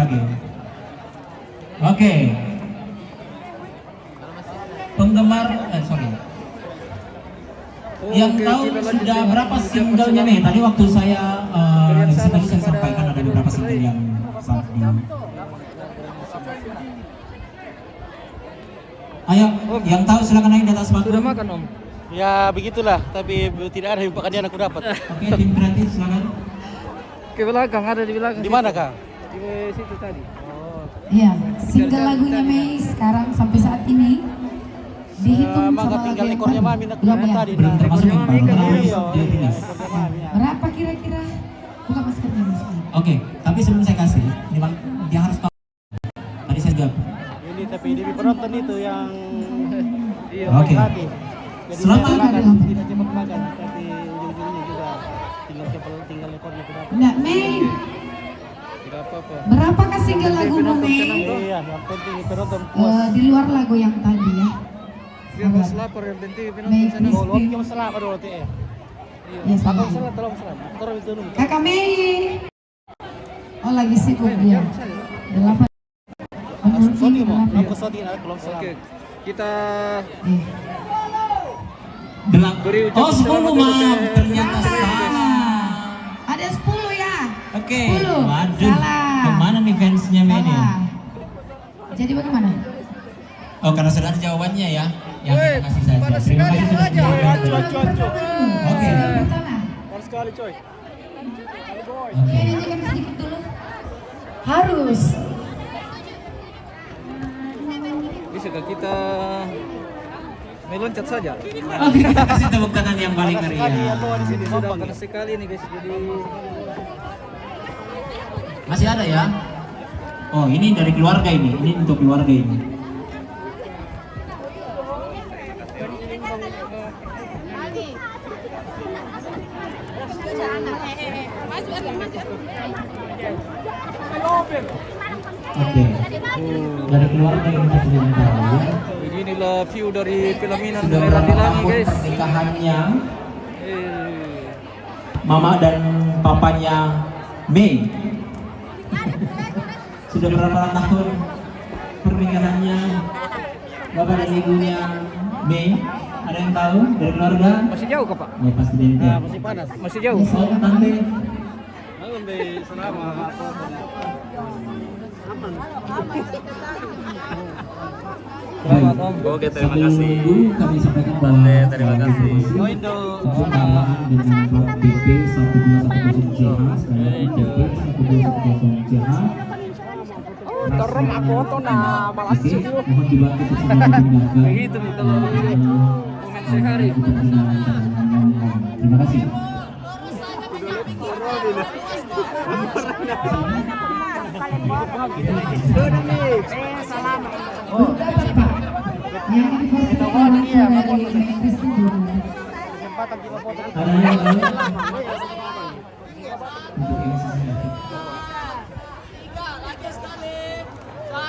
lagi. Oke. Penggemar, sorry. Yang tahu sudah berapa singlenya nih? Tadi waktu saya tadi saya sampaikan ada beberapa single yang saat di. Ayo, yang tahu silakan naik di atas panggung. Sudah makan Om? Ya begitulah, tapi tidak ada yang aku dapat. Oke, tim kreatif silakan. Ke belakang, ada di belakang. Di mana Kang? Di situ tadi. Iya, single lagunya Mei sekarang sampai saat ini dihitung Mangga sama tinggal lagu yang ekornya paling. Mami nak dapat Iya. tadi. Belum termasuk yang paling Iya. dia finish. Berapa kira-kira? Buka maskernya Mas. Oke, tapi sebelum saya kasih, dia harus tahu. Tadi saya jawab. Ini tapi di penonton itu yang Oke. hati. Jadi Selamat. saya makan, tidak cepat makan, tapi ujung-ujungnya juga tinggal ekornya ku dapat. Enggak, Mei. Tidak apa-apa. Berapakah single lagumu Mei? Iya, yang penting penonton puas. Di luar lagu yang tadi ya. Dia bos lapor yang penting Mei penonton senang. Kalau Crispy. kita masalah apa dulu teh? Ya, Aku sama. salah, tolong salah. Tolong itu dulu. Kakak Mei. Oh, lagi sibuk dia. 8. Sodi mau, aku sodi nak belum salah. Oke. Kita beri ucapan Oh, 10 selamat maaf. untuk Ternyata salah. Ada 10 ya. Oke. 10. Waduh. Salah. Kemana nih fansnya Mei ini? Salah. Jadi bagaimana? Oh, karena sudah ada jawabannya ya. Yang Woi, kita kasih saja. panas Terima sekali kasih sudah aja. menjawab. Oke. Pertama. Harus sekali coy. Oke, nyanyikan sedikit dulu. Harus. Bisakah kita meloncat saja? Oh, kita kasih tepuk tangan yang paling meriah. Sudah panas sekali nih guys. Jadi Masih ada ya? Oh, ini dari keluarga ini. Ini untuk keluarga ini. Oke. Dari keluarga ini kita sudah tahu ya. beginilah view dari pelaminan Sudah Merah berapa Tilangi tahun guys. pernikahannya Eh, Mama dan papanya Mei. Sudah berapa tahun pernikahannya Bapak dan Ibunya Mei? Ada yang tahu dari keluarga? masih jauh kah Pak? Ya pasti dia. Nah, masih panas. Masih jauh. Oh, tante. Malam be selama Selamat Om. Oke, terima Sambil kasih. menunggu, kami sampaikan bahwa terima kasih. untuk tambahan dengan plat BP 1210CH sekali lagi BP 1210CH. Terem aku foto nah balas Oke, mohon dibantu bersama menjaga. Begitu nih kalau komen sehari. Terima kasih. Yang dipastikan dari Kristen dulu. Ada yang lain? Untuk yang sisanya.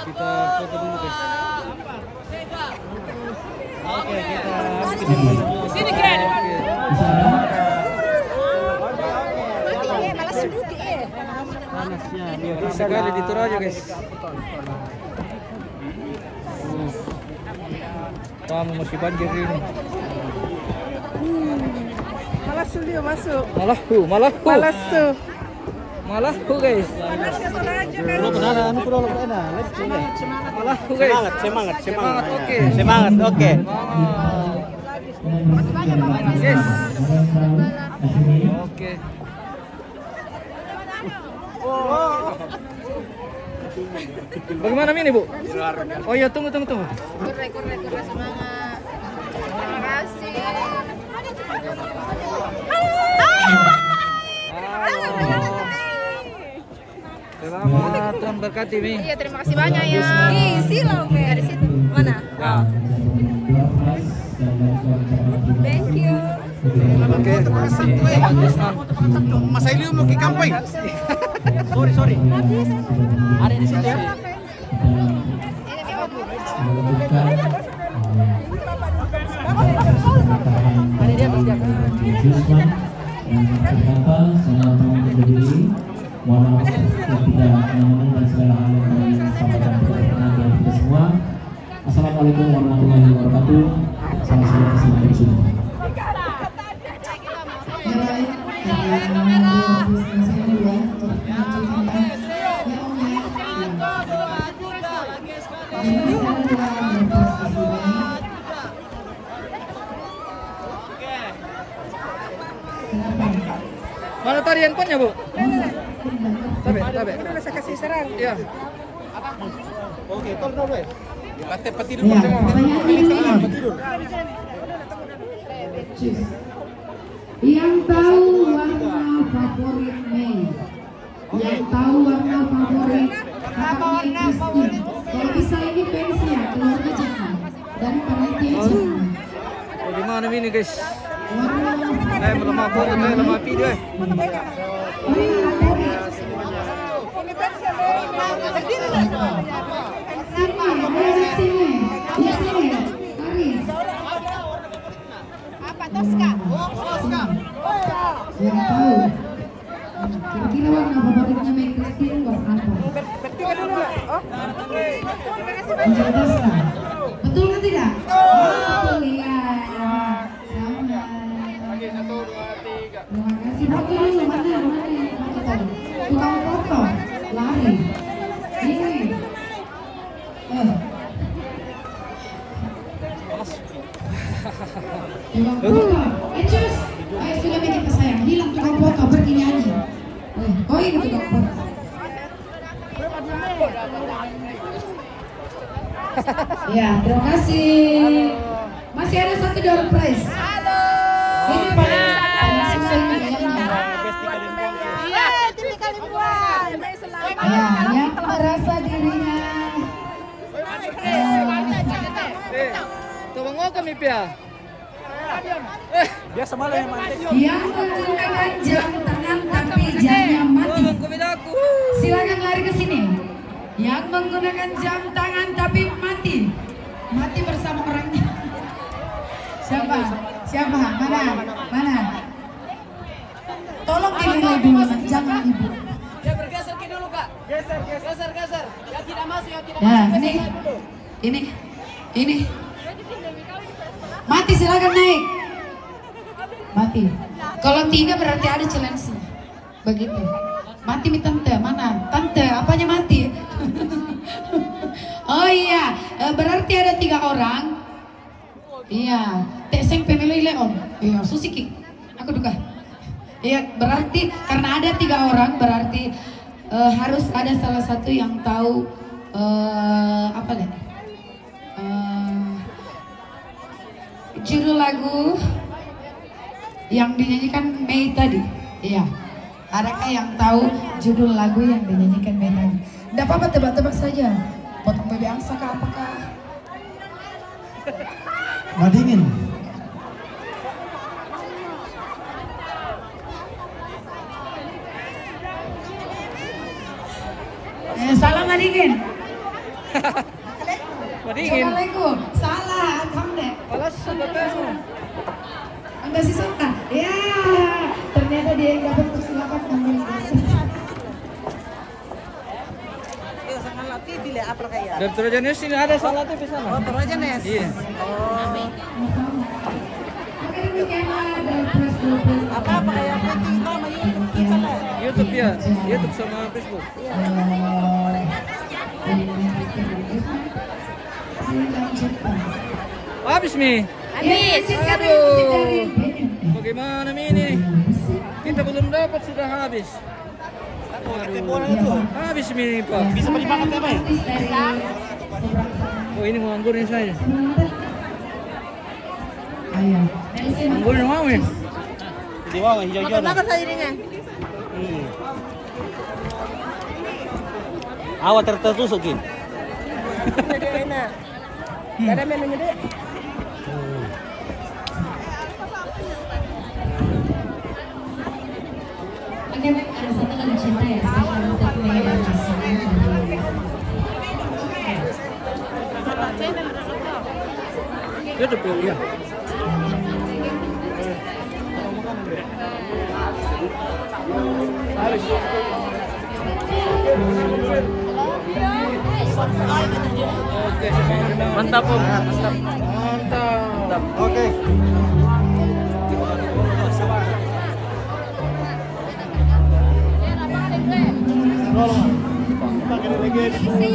Kita foto dulu guys. Oke, kita Sini Ken. Bisa ada? panasnya. Panas sekali di Toraja guys. Kamu masih banjir ini. Malas dia masuk. Malahu. Malas tuh. Malahu guys. Malas ya Toraja kan. Bro, kenapa anu bro, kenapa? Let's go. Malahu guys. Semangat. Semangat, oke. Semangat, oke. Yes. Oke. Bagaimana ini Bu? Oh iya, tunggu. Kurre semangat. Terima kasih. Selamat Tuhan berkati Mi. Iya, terima kasih banyak ya. Ih, silau dari situ. Mana? Ya. Thank you. Oke. Selamat Islam. Mas Ailio mau ke kampung. Sorry. Ada di situ ya. Ada di atas Jusman dan ternyata saya mau berdiri. Mohon maaf tidak mengenai dan segala hal Ini sekarang berpos di sini. Kenapa? Mana tadi handphonenya, Bu? Tabe. Udah saya kasih serang. Iya. Oke, tol dulu ya. Pati tidur Ya, semua. pertanyaan ini. Tidur. Yang tahu warna favorit Mei, yang tahu warna favorit kakaknya Christine. Kalau bisa ini fansnya, keluarga jangan dan panitia jangan. Bagaimana ini, guys? Warna Belum mampu, belum mati dia. favorit. Ini pensil berdiri lah. Sini, ayo sini. Ya sini, tarik. Apa Tosca? Yang tahu. Kira-kira warna favoritnya Mei Christine warna apa? Bertiga dulu lah. Oh. Hijau Tosca. Betul kan tidak? Oh iya. Sama. Terima kasih. Foto dulu mana yang foto tadi? Tukang foto lari. Ini. Tukang foto. Cus. Ayo sudah kita sayang. Hilang tukang foto pergi nyanyi. Oh ini tukang foto. Ya, terima kasih. Masih ada satu door prize. Halo. Ini paling susah ini kayaknya. Iya, Titi Kalibuan. Ya, yang merasa dirinya Tawang mo kami, Pia. Biasa malah yang mantek. yang menggunakan jam tangan tapi jamnya mati. Kumidaku. Silakan lari ke sini. Yang menggunakan jam tangan tapi mati. Mati bersama orangnya. Siapa? Siapa? Mana? Tolong dinilai dulu, jangan ibu. Ya bergeser ke dulu kak. Geser. Yang tidak masuk, yang tidak Ya, masuk. ini. Mati silakan naik. Mati. Kalau 3 berarti ada challenge. Begitu. Mati mi tante, mana? Tante, apanya mati? Oh iya, berarti ada 3 orang. Iya, teseng pemilu Leon. Iya, susiki. Aku duga. Iya, berarti karena ada 3 orang berarti harus ada salah satu yang tahu apa nih? Judul lagu yang dinyanyikan Mei tadi. Iya. Adakah yang tahu judul lagu yang dinyanyikan Mei tadi? Tidak apa-apa, tebak-tebak saja. Potong bebek angsa kah apakah? Madingin. Salah Madingin. Madingin. Assalamualaikum. Salah, Hamdek. Alas, sebetulnya. Anda sih salah. Ya, ternyata dia yang dapat persilakan kembali. Dan Trojanes ini ada salah tuh di sana. Oh, Trojanes. Iya. Oke, demikianlah dari Press Group. Apa kayak penting itu sama YouTube kita lah. YouTube ya, YouTube sama Facebook. Habis Mi. Habis. Aduh. Bagaimana Mi ini? Kita belum dapat sudah habis. Habis Mi Pak. Bisa dimakan apa ya? Oh ini mau anggur ini saya. Ayo. Anggur yang mau ya? Di bawah hijau-hijau. Makan saya ininya. Awak tertusuk Kim. Jadi enak. Gak ada menunya deh. Oke, ada satu lagu cinta ya, spesial untuk Mei dan Jasmine. YouTube ya. Mantap Om. Mantap. Oke. Saya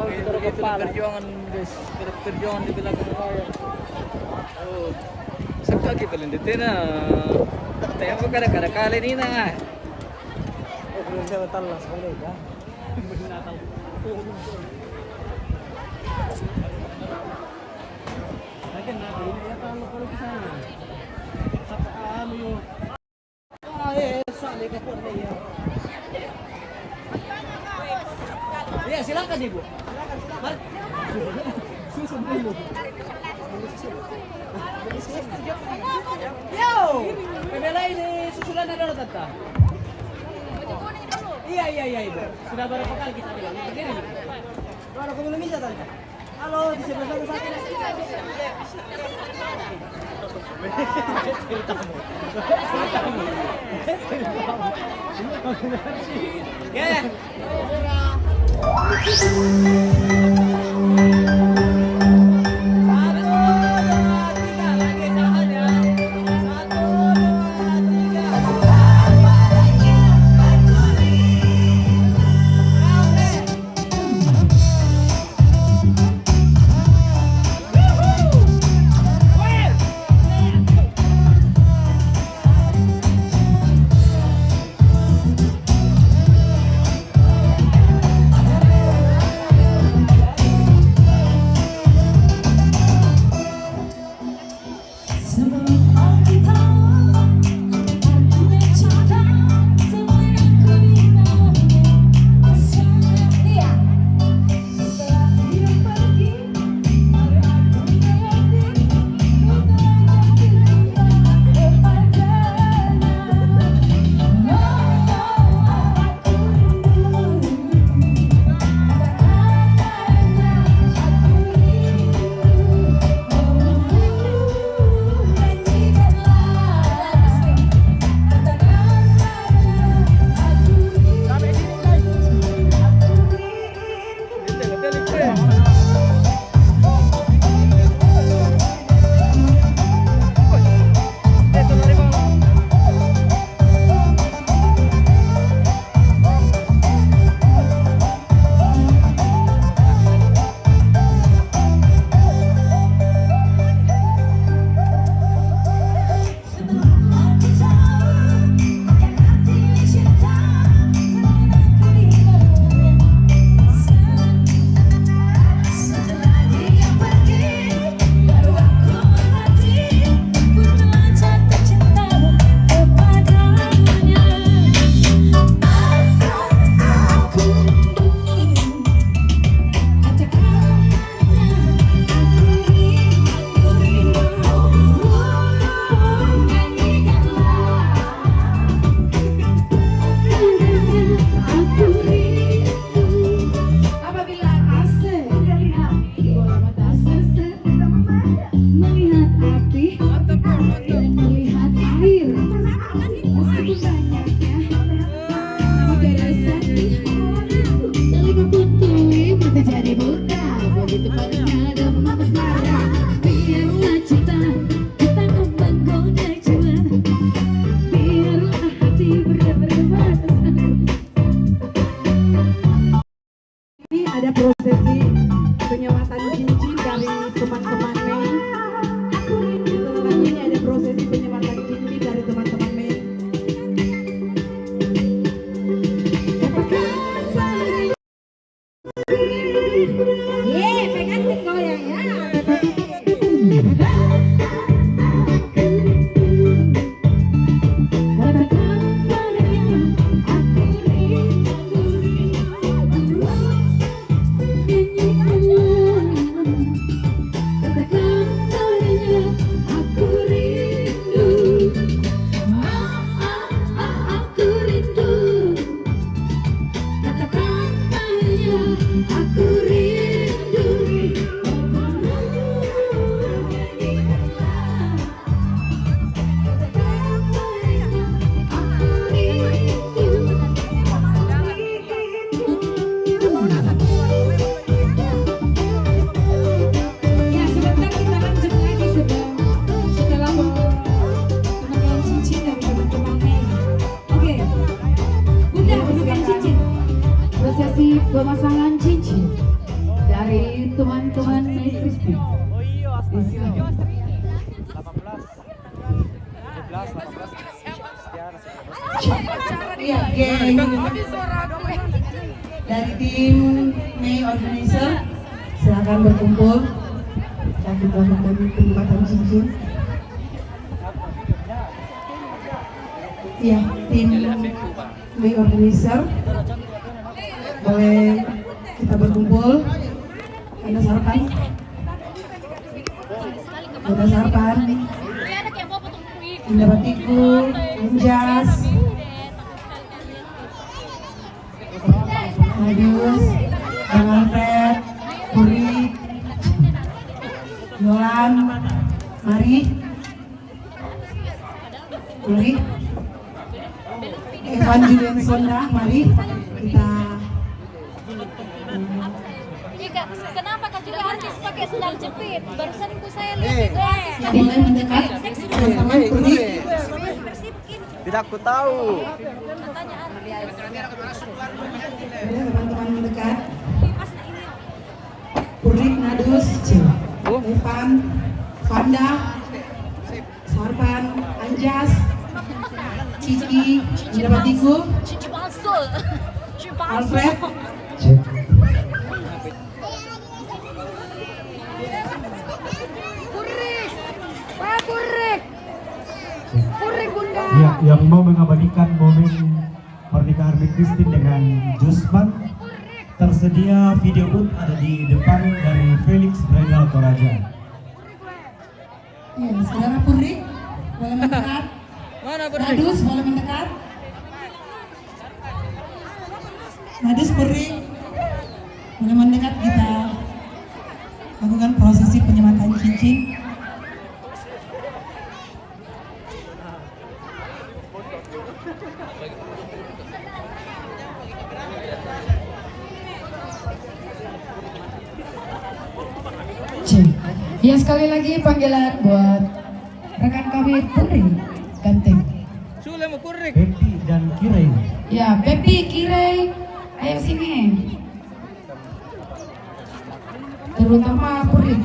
perjuangan guys, perjuangan di belakang layar. Oh, sakit lagi paling detail na. Tayo ko kada kali ni na. Belum saya talas balik ya. Lagi na ini ya tahu kalau ke sana. Sa ano yung sali ka po na yan. Iya, silakan Ibu. Silakan. Susun dulu. Yo, pemela ini susulan ada lo tante. Iya Ibu. Sudah berapa kali kita bilang begini. Baru aku belum bisa tante. Halo, di sebelah sana sakit. Ya. Ada prosesi penyewatan cincin dari teman-teman Mei. Setelah ini ada prosesi penyewatan cincin dari teman-teman Mei. Pegang goyang ya. Pemasangan cincin. dari teman-teman Mei Kristi. Silakan. 18, 17, 18. Iya, geng dari tim Mei Organizer silakan berkumpul dan melakukan penyematan cincin. Iya, tim Mei Organizer boleh kita berkumpul. Ada sarapan? Ada sarapan? Indah Batiku, Anjas, Nadius, Bang Alfred, Puri, Yolan, mari, Evan Julian Sonda, mari kita. Kenapa kau juga artis pakai sendal jepit? Barusan ibu saya lihat. Boleh mendekat bersama Puri. Tidak aku tahu. Boleh teman-teman mendekat. Puri, Nadus, Evan, Fanda, Sarpan, Anjas, Cici, Indah Batiku, Alfred. Ya, yang mau mengabadikan momen pernikahan Mei Kristi dengan Jusman, tersedia video booth ada di depan dari Felix Bridal Toraja. Ya, saudara Puri, boleh mendekat. Mana Puri? Nadus, boleh mendekat. Nadus, Puri, boleh mendekat, kita lakukan prosesi penyematan cincin. Ya, sekali lagi panggilan buat rekan kami Puri Ganteng. Sule mau kurik. Pepi dan Kirei. Ya, Pepi, Kirei, ayo sini. Terutama Puri.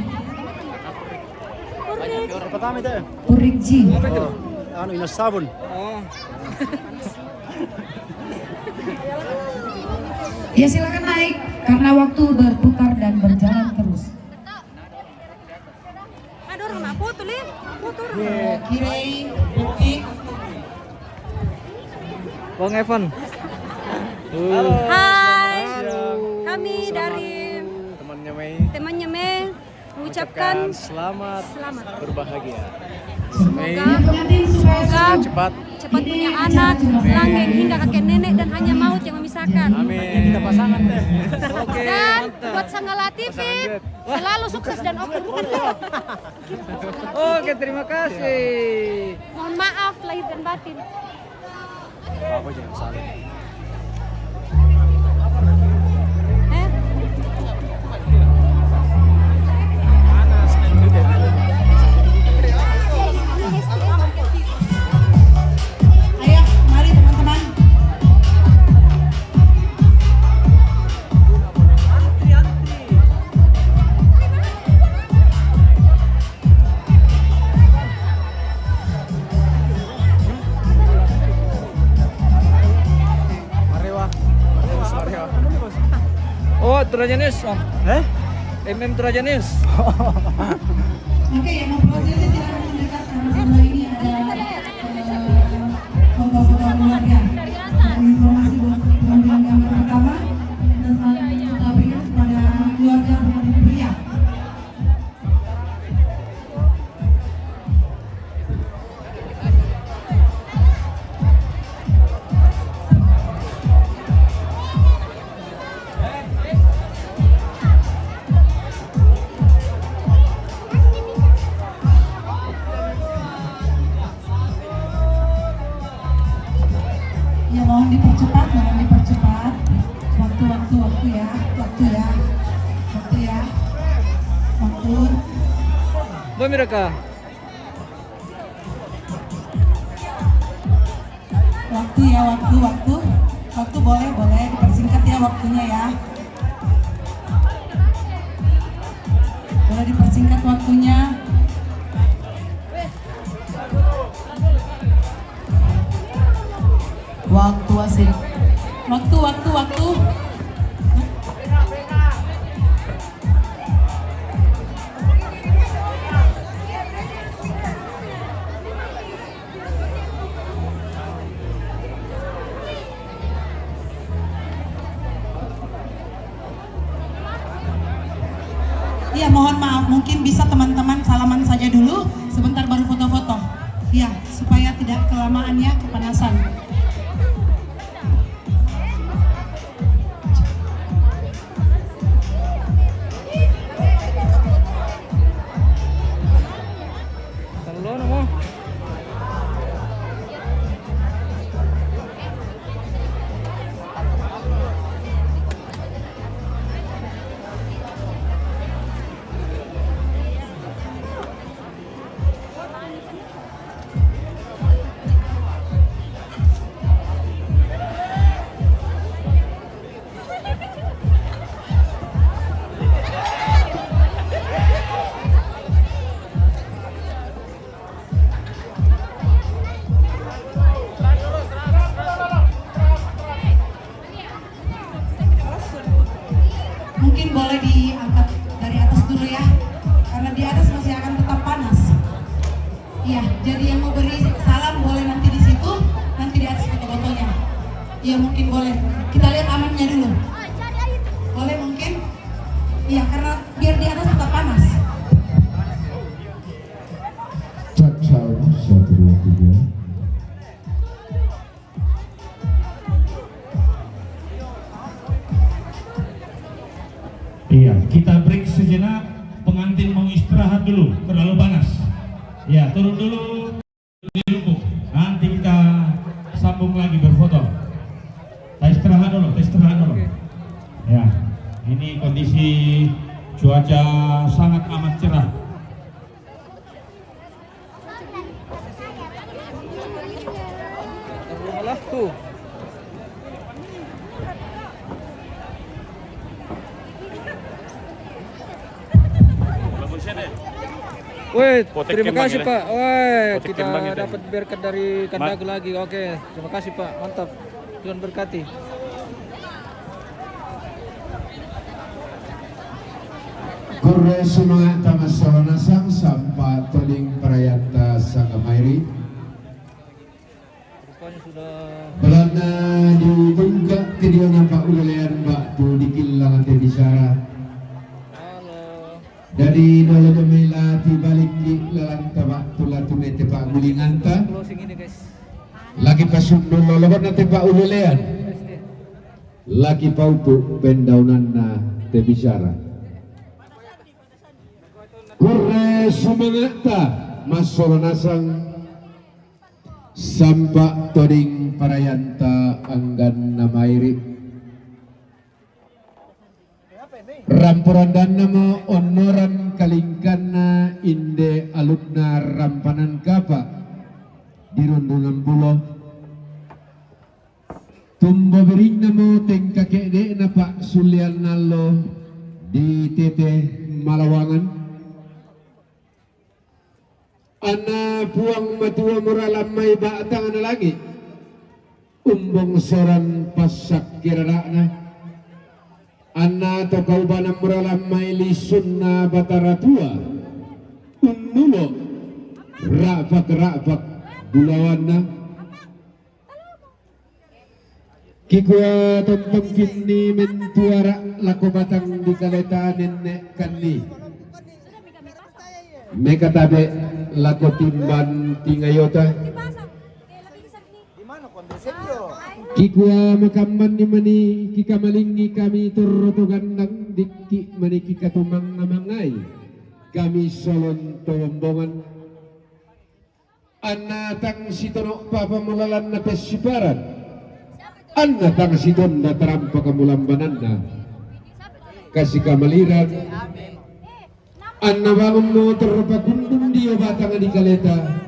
Orang pertama itu. Puri Ji. Anu Inas Sabun. Oh. Ya, silakan naik karena waktu berputar dan berjalan terus. Ada orang nak foto nih, foto. Kirei, Pepi, Bang Evan. Hai, kami dari Temannya Mei Mei mengucapkan selamat berbahagia. Semoga Cepat. cepat punya anak, langgeng hingga kakek nenek dan hanya maut yang memisahkan. Amin. Kita pasangan deh. Oke. Dan Mantap. buat Sanggala TV selalu sukses dan oke bukan belok. Oke, terima kasih. Mohon maaf lahir dan batin. Apa jangan salah. ayo, mari teman-teman. Oh, Turajanis. Turajanis. Oke, yang mau prosesi silakan mendekat karena sebelah ini ada foto-foto keluarga. Informasi buat pengambilan gambar pertama dan selanjutnya kita berikan kepada keluarga pengantin pria. Ya, mohon dipercepat waktu ya, waktu. Boy Miraka. Waktu boleh dipersingkat ya waktunya ya. Iya, mohon maaf, mungkin bisa teman-teman salaman saja dulu, sebentar baru foto-foto. Iya, supaya tidak kelamaan ya, kepanasan. Kalau mo. Mungkin boleh diangkat dari atas dulu ya, karena di atas masih akan tetap panas. Iya, jadi yang mau beri salam boleh nanti di situ, nanti di atas foto-fotonya. Iya, mungkin boleh. Kita lihat amannya dulu. Boleh mungkin? Iya, karena biar di atas tetap panas. Ciao, 1, 2, 3. Iya, kita break sejenak, pengantin mau istirahat dulu, terlalu panas. Ya, turun dulu di lubuk. Nanti kita sambung lagi berfoto. Kita istirahat dulu, Ya, ini kondisi cuaca sangat amat cerah. Malah tuh. Woi, terima kasih Pak. Woi, kita dapat berkat dari Kandagu lagi. Oke, terima kasih Pak. Mantap. Tuhan berkati. Kurre sumangat tamasona sang sampa toling prayata sangamairi. Rupanya sudah Belanda dibuka kediona Pak Ulelean Pak tu dikilang ante bicara. Dari dole demela tibalik di lalang tabak tula tumete Pak Gulinganta. closing ini guys. Lagi pasundul lolobot nanti Pak Ulelean. Lagi pautu pendaunan na te bicara. Kurre sumangata masolo nasang sampak toding parayanta anggan namairi. Rampuran namo onoran kalingkana inde alutna rampanan kapa di rondongan pulau tumbo bering namo teng kakek de na Pak Sulian Nalo di Tete Malawangan ana puang matua muralamay batang ana lagi umbong soran pasak kiradakna Anna to kaubanang muralamay lisun na bataratua unulo rapak bulawan na kikwa tontong kini mentuara lako batang di kaletanin ne kanni mekatabe lako timban tingayota kikwa makamman ni mani kikamalingi kami turroto gandang dikki mani kikatumang namangay kami solon towombongan anatang sitono papamulalan na pesiparan anatang siton na tarampa kamulambanan na kasi kamaliran anabang mo terpagundum dia batang di kaleta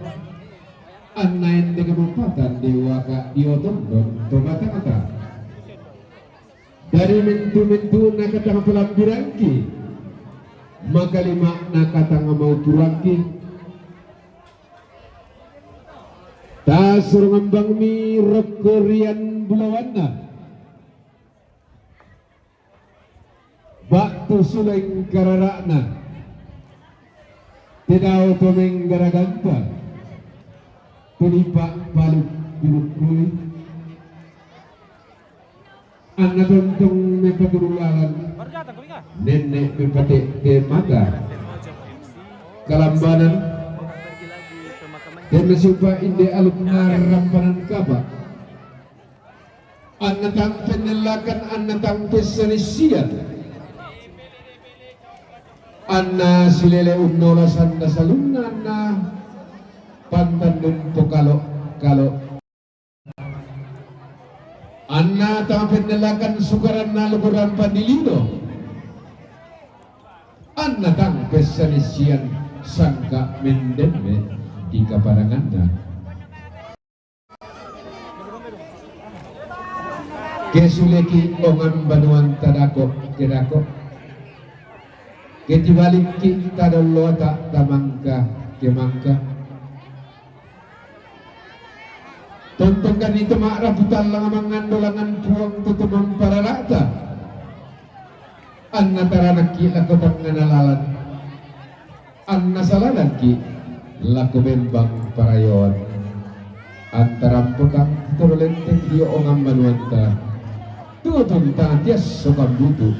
Anain de kabupaten Dewaka Diotondon Tobatangata dari mentu-mentu nakatang pelambiranki maka lima nakatang mau turangki tasur ngembang mi rekorian bulawana baktu suleng kararakna tidak tomeng garaganta Tulipak baluk biruk kulit Anak tontong mepatulalan nenek mepatik ke mata kalambanan dan mencoba inde alumna rampanan kaba anatang penelakan anatang pesanisian anna silele unnola sanda salunna anna pantan numpo kalau anna tang penelakan sukaran na luburan pandilino anna tang pesanisian sangka mendeme di kaparanganna kesuleki ongan banuan tadako kedako ketibalik ki tadallo tak tamangka kemangka tontonkan itu makraf putal lang mangandolangan puang tutumang pararata anna taranaki lakotang nganalalan anna salalaki laku bembang parayon antara pekang terlenteng dia ongam manuanta tutun tias sokam butuh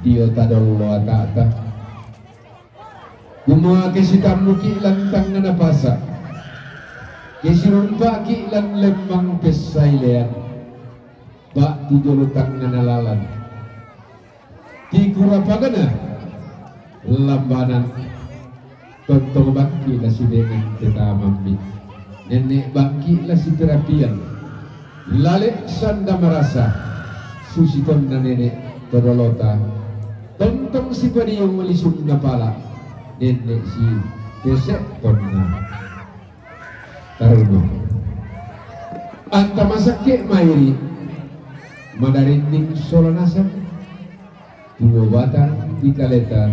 dia tadallo atata kumua kesitamu ki lantang nganapasa kesirumpa ki lan lembang pesailean bak tujulutang nganalalan di kurapagana lambanan tontong bangki lah si dengan kita mampi nenek bangki lah si terapian lalek sanda merasa susiton na nenek todolota tontong si padiyong melisung na pala nenek si pesek ponna taruno anta masake mairi madarinting solanasan pengobatan di kaleta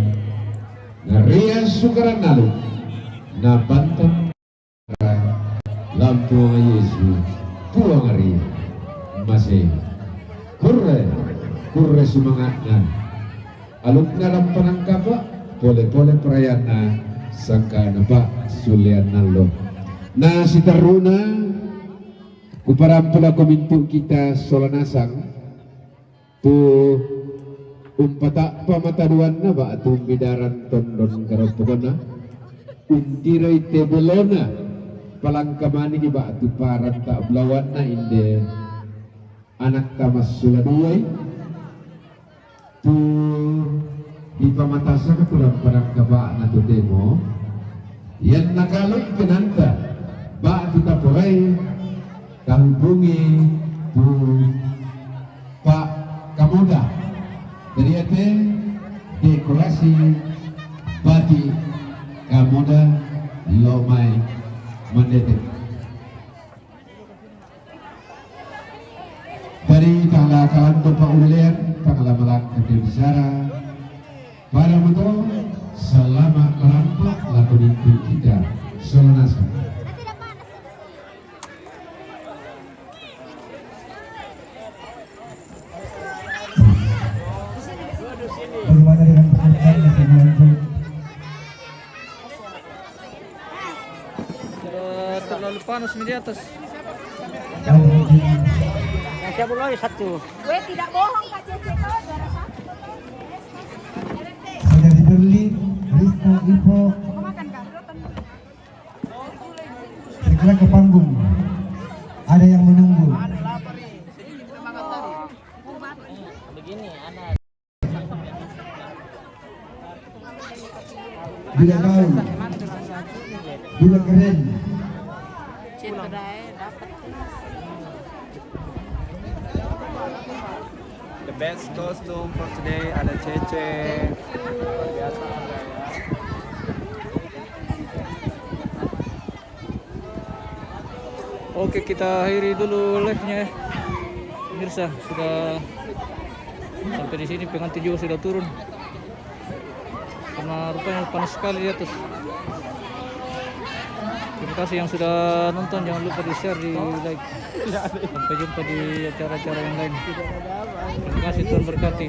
Naria sukaran nalu na bantang lampu Yesus puang ari masih kurre semangatnya aluk nalam panangkapa boleh perayaan na sangka napa sulian nalo na si taruna kuparampula komintu kita solanasang tu umpata pamataduan na ba atung bidaran tondon karopogona untiray tebelona palangkamani ni ba atu parang ta blawan na inde anak tamas suladuay tu di pamatasa ka tulang parang kaba na tu demo yan nakaloy pinanta ba atu tapuray kahubungi tu pa kamuda dari ate dekorasi bati kamuda lomai mendetek dari tangla kalanto pa ulian tangla malak kete bisara para moto selama kerampak laku itu kita solonasa bagaimana dengan pekerjaan yang membantu terlalu panas di atas Siapa lagi satu? Gue tidak bohong Kak Cece kau juara 1. sudah di Berlin, Rizka, Ivo segera ke panggung ada yang menunggu bila tahu bila keren the best costume for today ada Cece biasa Oke, kita akhiri dulu live-nya ya. Pemirsa, sudah sampai di sini pengantin juga sudah turun. Karena rupanya panas sekali di atas. Terima kasih yang sudah nonton, jangan lupa di-share, di-like. Sampai jumpa di acara-acara yang lain. Terima kasih, Tuhan berkati.